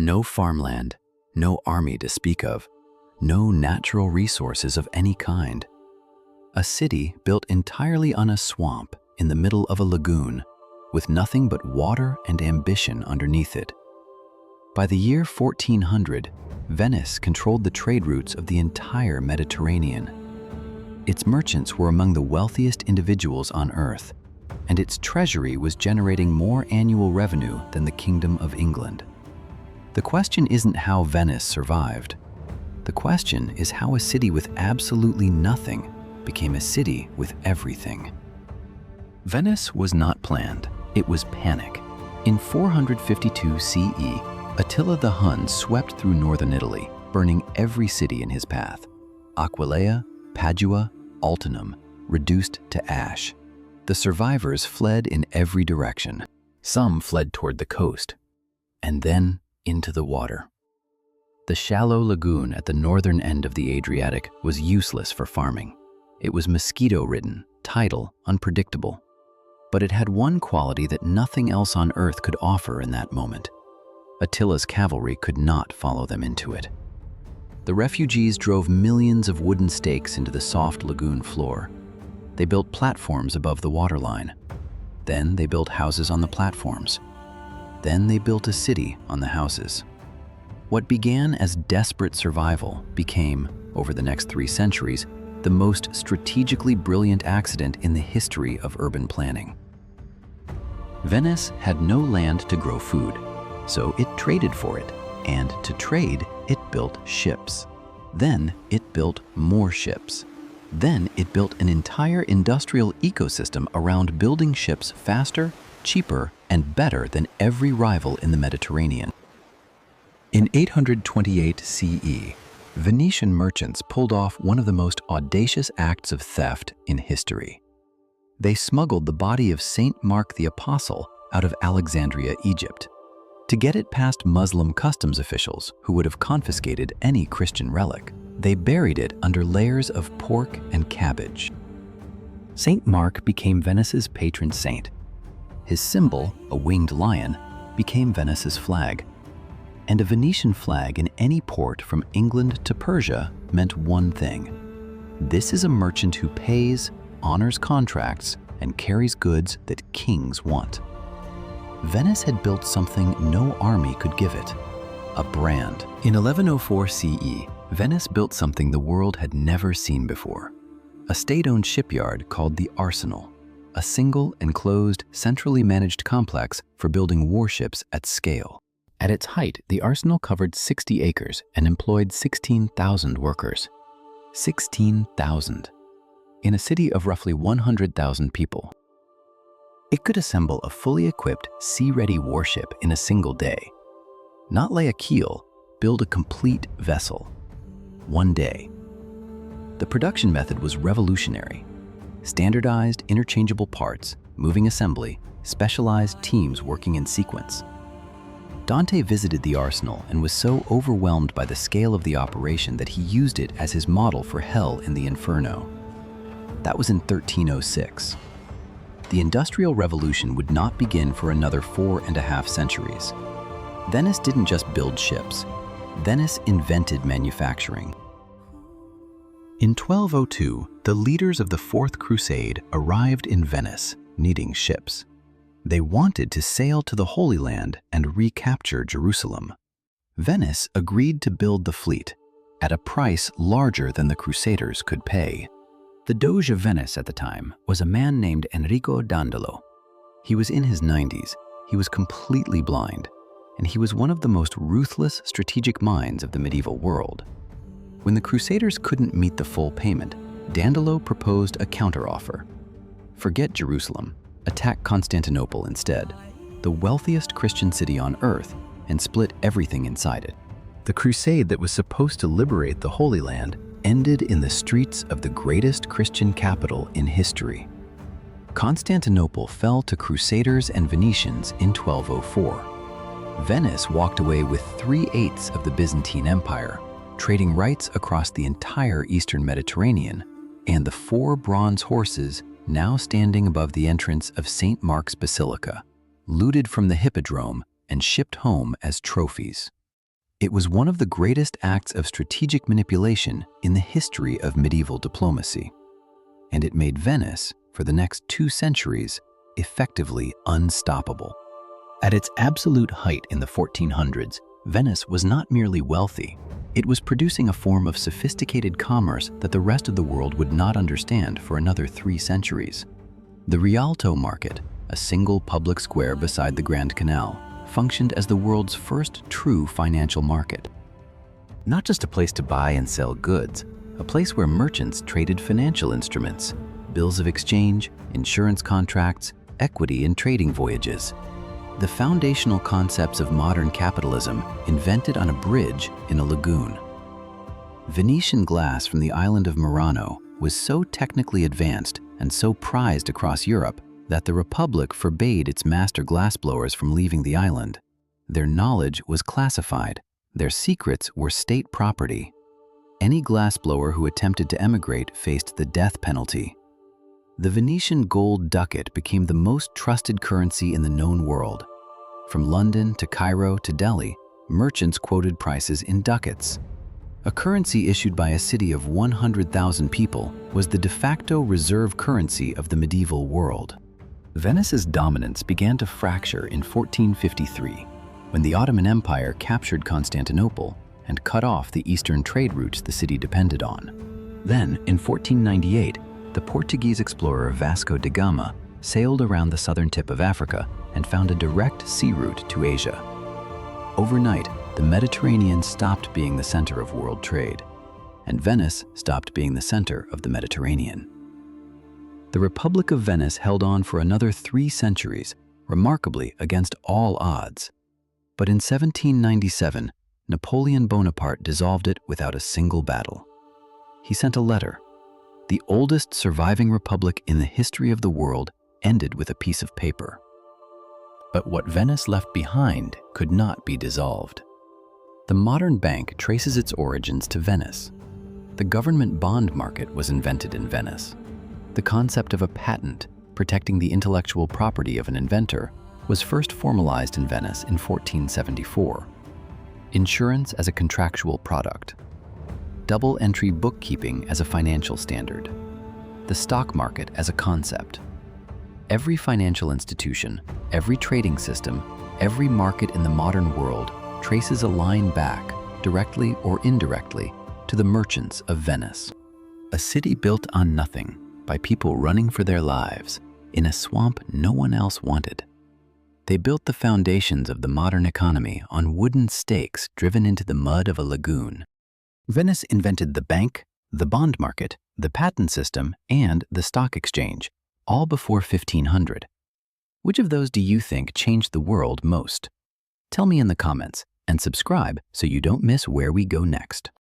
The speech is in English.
No farmland, no army to speak of, no natural resources of any kind. A city built entirely on a swamp in the middle of a lagoon, with nothing but water and ambition underneath it. By the year 1400, Venice controlled the trade routes of the entire Mediterranean. Its merchants were among the wealthiest individuals on earth, and its treasury was generating more annual revenue than the Kingdom of England. The question isn't how Venice survived. The question is how a city with absolutely nothing became a city with everything. Venice was not planned, it was panic. In 452 CE, Attila the Hun swept through northern Italy, burning every city in his path. Aquileia, Padua, Altinum, reduced to ash. The survivors fled in every direction. Some fled toward the coast, and then into the water. The shallow lagoon at the northern end of the Adriatic was useless for farming. It was mosquito-ridden, tidal, unpredictable. But it had one quality that nothing else on earth could offer in that moment. Attila's cavalry could not follow them into it. The refugees drove millions of wooden stakes into the soft lagoon floor. They built platforms above the waterline. Then they built houses on the platforms. Then they built a city on the houses. What began as desperate survival became, over the next 3 centuries, the most strategically brilliant accident in the history of urban planning. Venice had no land to grow food, so it traded for it, and to trade, it built ships. Then it built more ships. Then it built an entire industrial ecosystem around building ships faster, cheaper, and better than every rival in the Mediterranean. In 828 CE, Venetian merchants pulled off one of the most audacious acts of theft in history. They smuggled the body of Saint Mark the Apostle out of Alexandria, Egypt. To get it past Muslim customs officials who would have confiscated any Christian relic, they buried it under layers of pork and cabbage. Saint Mark became Venice's patron saint. His symbol, a winged lion, became Venice's flag. And a Venetian flag in any port from England to Persia meant one thing. This is a merchant who pays, honors contracts, and carries goods that kings want. Venice had built something no army could give it, a brand. In 1104 CE, Venice built something the world had never seen before, a state-owned shipyard called the Arsenal, a single, enclosed, centrally managed complex for building warships at scale. At its height, the arsenal covered 60 acres and employed 16,000 workers. 16,000. In a city of roughly 100,000 people. It could assemble a fully equipped, sea-ready warship in a single day. Not lay a keel, build a complete vessel. One day. The production method was revolutionary. Standardized, interchangeable parts, moving assembly, specialized teams working in sequence. Dante visited the arsenal and was so overwhelmed by the scale of the operation that he used it as his model for hell in the Inferno. That was in 1306. The Industrial Revolution would not begin for another 4.5 centuries. Venice didn't just build ships. Venice invented manufacturing. In 1202, the leaders of the Fourth Crusade arrived in Venice, needing ships. They wanted to sail to the Holy Land and recapture Jerusalem. Venice agreed to build the fleet at a price larger than the Crusaders could pay. The Doge of Venice at the time was a man named Enrico Dandolo. He was in his 90s, he was completely blind, and he was one of the most ruthless strategic minds of the medieval world. When the Crusaders couldn't meet the full payment, Dandolo proposed a counteroffer. Forget Jerusalem. Attack Constantinople instead, the wealthiest Christian city on earth, and split everything inside it. The crusade that was supposed to liberate the Holy Land ended in the streets of the greatest Christian capital in history. Constantinople fell to Crusaders and Venetians in 1204. Venice walked away with 3/8 of the Byzantine Empire, trading rights across the entire Eastern Mediterranean, and the 4 bronze horses now standing above the entrance of St. Mark's Basilica, looted from the Hippodrome and shipped home as trophies. It was one of the greatest acts of strategic manipulation in the history of medieval diplomacy, and it made Venice, for the next 2 centuries, effectively unstoppable. At its absolute height in the 1400s, Venice was not merely wealthy, it was producing a form of sophisticated commerce that the rest of the world would not understand for another 3 centuries. The Rialto market, a single public square beside the Grand Canal, functioned as the world's first true financial market. Not just a place to buy and sell goods, a place where merchants traded financial instruments, bills of exchange, insurance contracts, equity and trading voyages. The foundational concepts of modern capitalism invented on a bridge in a lagoon. Venetian glass from the island of Murano was so technically advanced and so prized across Europe that the Republic forbade its master glassblowers from leaving the island. Their knowledge was classified. Their secrets were state property. Any glassblower who attempted to emigrate faced the death penalty. The Venetian gold ducat became the most trusted currency in the known world. From London to Cairo to Delhi, merchants quoted prices in ducats. A currency issued by a city of 100,000 people was the de facto reserve currency of the medieval world. Venice's dominance began to fracture in 1453, when the Ottoman Empire captured Constantinople and cut off the eastern trade routes the city depended on. Then, in 1498, the Portuguese explorer Vasco da Gama sailed around the southern tip of Africa and found a direct sea route to Asia. Overnight, the Mediterranean stopped being the center of world trade, and Venice stopped being the center of the Mediterranean. The Republic of Venice held on for another 3 centuries, remarkably against all odds. But in 1797, Napoleon Bonaparte dissolved it without a single battle. He sent a letter. The oldest surviving republic in the history of the world ended with a piece of paper. But what Venice left behind could not be dissolved. The modern bank traces its origins to Venice. The government bond market was invented in Venice. The concept of a patent, protecting the intellectual property of an inventor, was first formalized in Venice in 1474. Insurance as a contractual product. Double-entry bookkeeping as a financial standard. The stock market as a concept. Every financial institution, every trading system, every market in the modern world traces a line back, directly or indirectly, to the merchants of Venice. A city built on nothing, by people running for their lives, in a swamp no one else wanted. They built the foundations of the modern economy on wooden stakes driven into the mud of a lagoon. Venice invented the bank, the bond market, the patent system, and the stock exchange, all before 1500. Which of those do you think changed the world most? Tell me in the comments, and subscribe so you don't miss where we go next.